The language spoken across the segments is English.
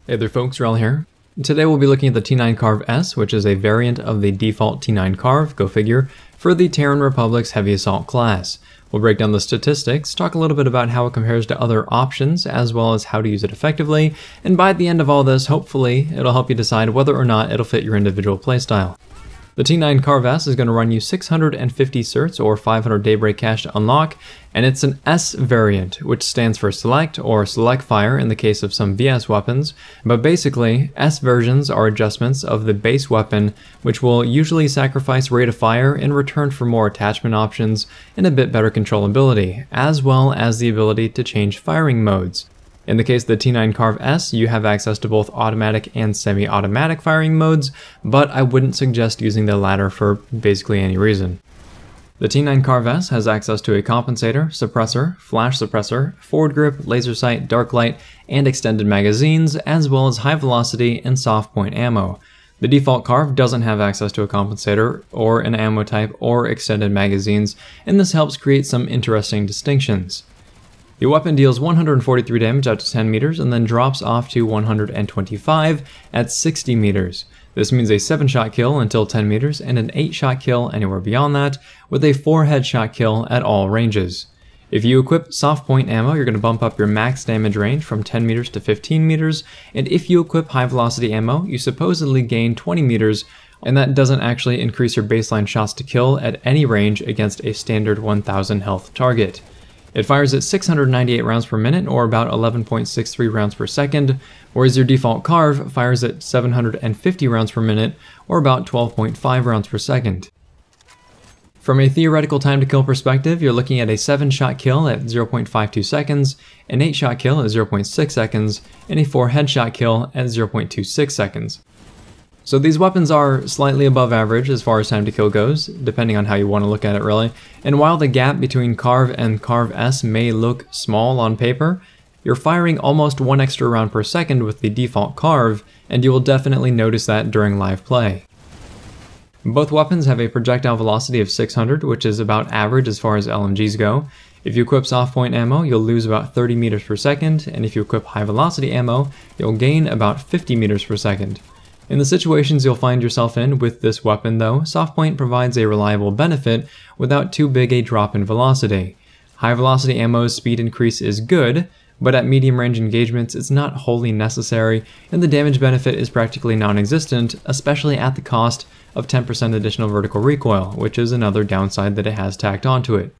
Hey there folks, Wrel here. Today we'll be looking at the T9 CARV-S, which is a variant of the default T9 CARV, go figure, for the Terran Republic's Heavy Assault class. We'll break down the statistics, talk a little bit about how it compares to other options, as well as how to use it effectively, and by the end of all this, hopefully, it'll help you decide whether or not it'll fit your individual playstyle. The T9 CARV-S is going to run you 650 CERTS or 500 daybreak cash to unlock, and it's an S variant, which stands for select or select fire in the case of some VS weapons, but basically, S versions are adjustments of the base weapon, which will usually sacrifice rate of fire in return for more attachment options and a bit better controllability, as well as the ability to change firing modes. In the case of the T9 CARV-S, you have access to both automatic and semi-automatic firing modes, but I wouldn't suggest using the latter for basically any reason. The T9 CARV-S has access to a compensator, suppressor, flash suppressor, forward grip, laser sight, dark light, and extended magazines, as well as high velocity and soft point ammo. The default CARV doesn't have access to a compensator, or an ammo type, or extended magazines, and this helps create some interesting distinctions. The weapon deals 143 damage up to 10 meters and then drops off to 125 at 60 meters. This means a 7-shot kill until 10 meters and an 8-shot kill anywhere beyond that, with a 4-headshot kill at all ranges. If you equip soft point ammo, you're going to bump up your max damage range from 10 meters to 15 meters, and if you equip high velocity ammo, you supposedly gain 20 meters, and that doesn't actually increase your baseline shots to kill at any range against a standard 1000 health target. It fires at 698 rounds per minute, or about 11.63 rounds per second, whereas your default CARV fires at 750 rounds per minute, or about 12.5 rounds per second. From a theoretical time to kill perspective, you're looking at a 7-shot kill at 0.52 seconds, an 8-shot kill at 0.6 seconds, and a 4-headshot kill at 0.26 seconds. So these weapons are slightly above average as far as time to kill goes, depending on how you want to look at it really, and while the gap between CARV and CARV-S may look small on paper, you're firing almost 1 extra round per second with the default CARV, and you will definitely notice that during live play. Both weapons have a projectile velocity of 600, which is about average as far as LMGs go. If you equip soft point ammo, you'll lose about 30 meters per second, and if you equip high velocity ammo, you'll gain about 50 meters per second. In the situations you'll find yourself in with this weapon though, soft point provides a reliable benefit without too big a drop in velocity. High velocity ammo's speed increase is good, but at medium range engagements it's not wholly necessary, and the damage benefit is practically non-existent, especially at the cost of 10% additional vertical recoil, which is another downside that it has tacked onto it.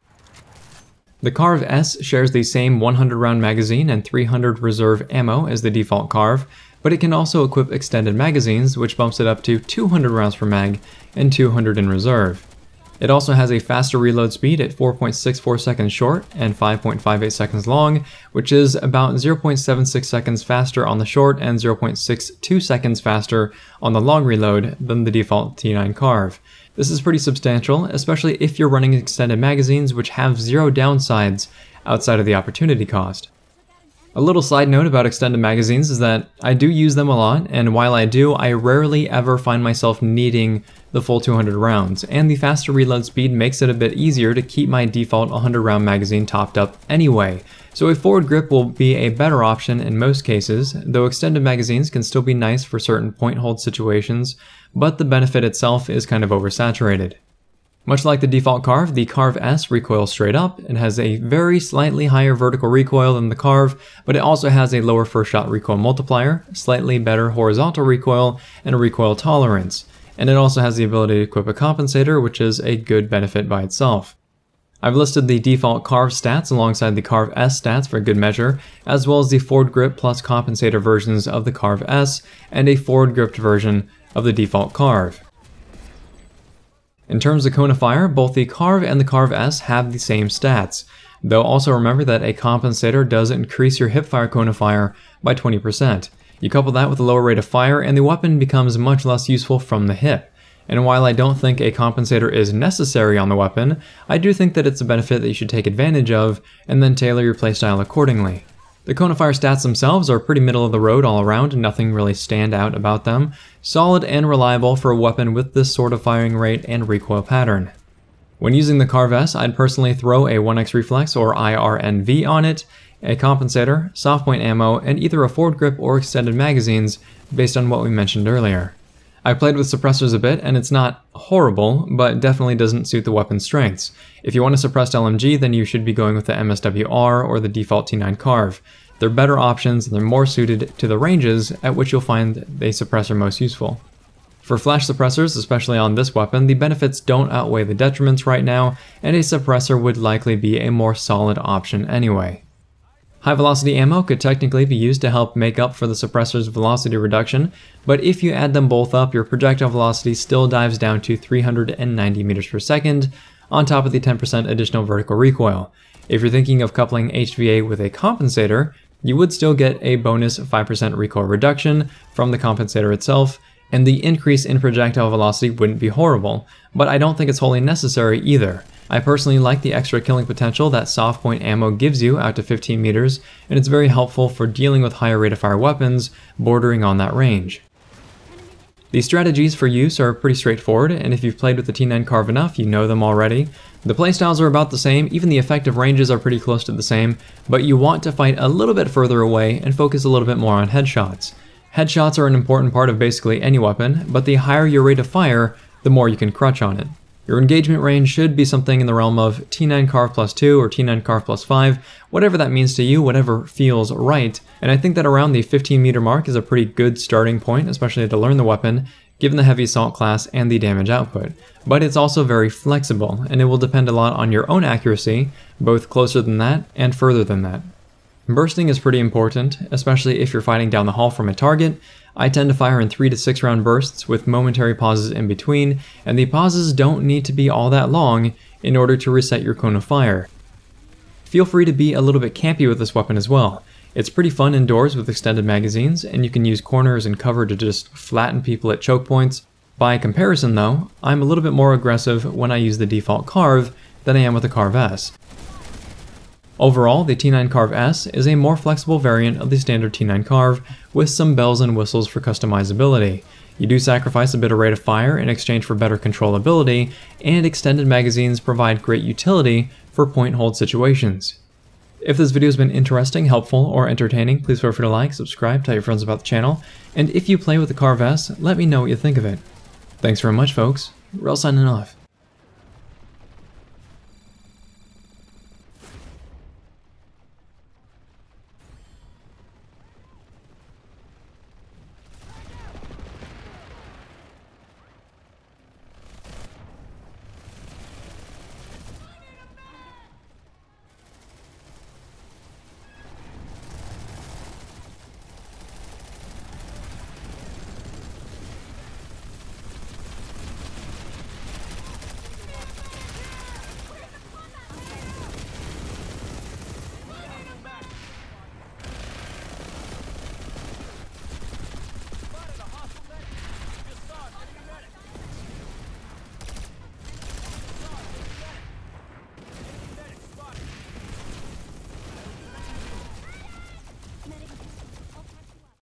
The CARV-S shares the same 100 round magazine and 300 reserve ammo as the default CARV, but it can also equip extended magazines, which bumps it up to 200 rounds per mag and 200 in reserve. It also has a faster reload speed at 4.64 seconds short and 5.58 seconds long, which is about 0.76 seconds faster on the short and 0.62 seconds faster on the long reload than the default T9 CARV. This is pretty substantial, especially if you're running extended magazines which have zero downsides outside of the opportunity cost. A little side note about extended magazines is that I do use them a lot, and while I do, I rarely ever find myself needing the full 200 rounds, and the faster reload speed makes it a bit easier to keep my default 100 round magazine topped up anyway. So a forward grip will be a better option in most cases, though extended magazines can still be nice for certain point hold situations, but the benefit itself is kind of oversaturated. Much like the default CARV, the CARV-S recoils straight up. It has a very slightly higher vertical recoil than the CARV, but it also has a lower first shot recoil multiplier, slightly better horizontal recoil, and a recoil tolerance. And it also has the ability to equip a compensator, which is a good benefit by itself. I've listed the default CARV stats alongside the CARV-S stats for good measure, as well as the forward grip plus compensator versions of the CARV-S and a forward gripped version of the default CARV. In terms of cone of fire, both the CARV and the CARV-S have the same stats, though also remember that a compensator does increase your hipfire cone of fire by 20%. You couple that with a lower rate of fire and the weapon becomes much less useful from the hip. And while I don't think a compensator is necessary on the weapon, I do think that it's a benefit that you should take advantage of and then tailor your playstyle accordingly. The cone of fire stats themselves are pretty middle of the road all around, nothing really stand out about them. Solid and reliable for a weapon with this sort of firing rate and recoil pattern. When using the CARV-S, I'd personally throw a 1x reflex or IRNV on it, a compensator, soft point ammo, and either a forward grip or extended magazines based on what we mentioned earlier. I played with suppressors a bit, and it's not horrible, but definitely doesn't suit the weapon's strengths. If you want a suppressed LMG, then you should be going with the MSWR or the default T9 CARV. They're better options, and they're more suited to the ranges at which you'll find the suppressor most useful. For flash suppressors, especially on this weapon, the benefits don't outweigh the detriments right now, and a suppressor would likely be a more solid option anyway. High velocity ammo could technically be used to help make up for the suppressor's velocity reduction, but if you add them both up, your projectile velocity still dives down to 390 meters per second, on top of the 10% additional vertical recoil. If you're thinking of coupling HVA with a compensator, you would still get a bonus 5% recoil reduction from the compensator itself, and the increase in projectile velocity wouldn't be horrible, but I don't think it's wholly necessary either. I personally like the extra killing potential that soft point ammo gives you out to 15 meters, and it's very helpful for dealing with higher rate of fire weapons bordering on that range. The strategies for use are pretty straightforward, and if you've played with the T9 CARV enough, you know them already. The playstyles are about the same, even the effective ranges are pretty close to the same, but you want to fight a little bit further away and focus a little bit more on headshots. Headshots are an important part of basically any weapon, but the higher your rate of fire, the more you can crutch on it. Your engagement range should be something in the realm of T9 CARV plus 2 or T9 CARV plus 5, whatever that means to you, whatever feels right, and I think that around the 15 meter mark is a pretty good starting point, especially to learn the weapon, given the heavy assault class and the damage output. But it's also very flexible, and it will depend a lot on your own accuracy, both closer than that and further than that. Bursting is pretty important, especially if you're fighting down the hall from a target. I tend to fire in 3 to 6 round bursts with momentary pauses in between, and the pauses don't need to be all that long in order to reset your cone of fire. Feel free to be a little bit campy with this weapon as well. It's pretty fun indoors with extended magazines, and you can use corners and cover to just flatten people at choke points. By comparison though, I'm a little bit more aggressive when I use the default CARV than I am with the CARV-S. Overall, the T9 CARV-S is a more flexible variant of the standard T9 CARV with some bells and whistles for customizability. You do sacrifice a bit of rate of fire in exchange for better controllability, and extended magazines provide great utility for point-hold situations. If this video has been interesting, helpful, or entertaining, please feel free to like, subscribe, tell your friends about the channel, and if you play with the CARV-S, let me know what you think of it. Thanks very much, folks. Wrel signing off.